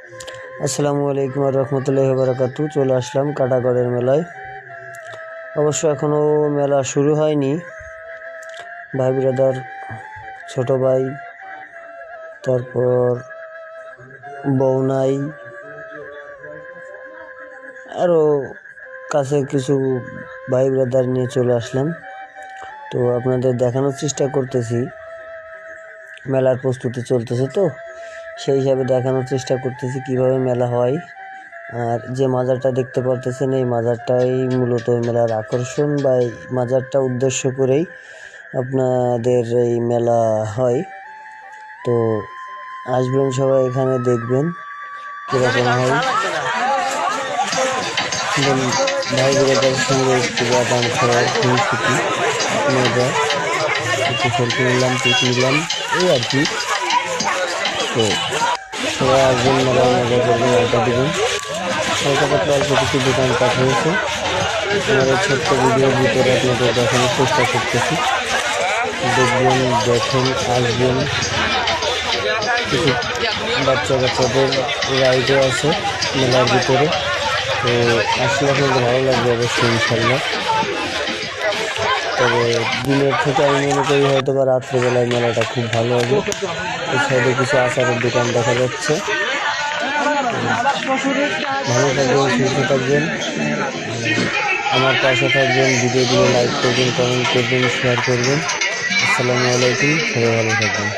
আসসালামু আলাইকুম রহমতুল্লাহি ওয়া বারাকাতুহু। চলে আসলাম কাটাগড়ের মেলায়। অবশ্য এখনও মেলা শুরু হয়নি। ভাই ব্রাদার, ছোট ভাই, তারপর বৌনাই, আরও কাছে কিছু ভাই ব্রাদার নিয়ে চলে আসলাম। তো আপনাদের দেখানোর চেষ্টা করতেছি। মেলার প্রস্তুতি চলতেছে, তো সেই হিসাবে দেখানোর চেষ্টা করতেছি কিভাবে মেলা হয়। আর যে মাজারটা দেখতে পারতেছেন, এই মাজারটাই মূলত মেলার আকর্ষণ, বা এই মাজারটা উদ্দেশ্য করেই আপনাদের এই মেলা হয়। তো আসবেন সবাই, এখানে দেখবেন কীরকম হয়। ভাই বোনেদের সঙ্গে একটু বাদাম খাওয়ার খুনসুটি মজা, একটু সেলফি নিলাম, পিক নিলাম, এই আর কি। তো সবাই আসবেন, মেলায় মজা করবেন, আড্ডা দেবেন। হালকা পাতলা অল্প কিছু দোকানপাট হয়েছে। আমার এই ছোট্ট ভিডিওর ভিতরে আপনাদের দেখানোর চেষ্টা করতেছি। দেখবেন, দেখেন, আসবেন। কিছু বাচ্চাদের রাইডও আছে মেলার ভিতরে। তো আসলে আপনাদের ভালো লাগবে অবশ্যই, ইনশাল্লাহ। তবে দিনের থেকে আমি মনে করি হয়তো বা রাত্রেবেলায় মেলাটা খুব ভালো হবে। এই সাইডে কিছু আচারের দোকান দেখা যাচ্ছে। ভালো থাকবেন, সুস্থ থাকবেন, আমার পাশে থাকবেন। ভিডিওগুলো লাইক করবেন, কমেন্ট করবেন, শেয়ার করবেন। আসসালামু আলাইকুম, সবাই ভালো থাকবেন।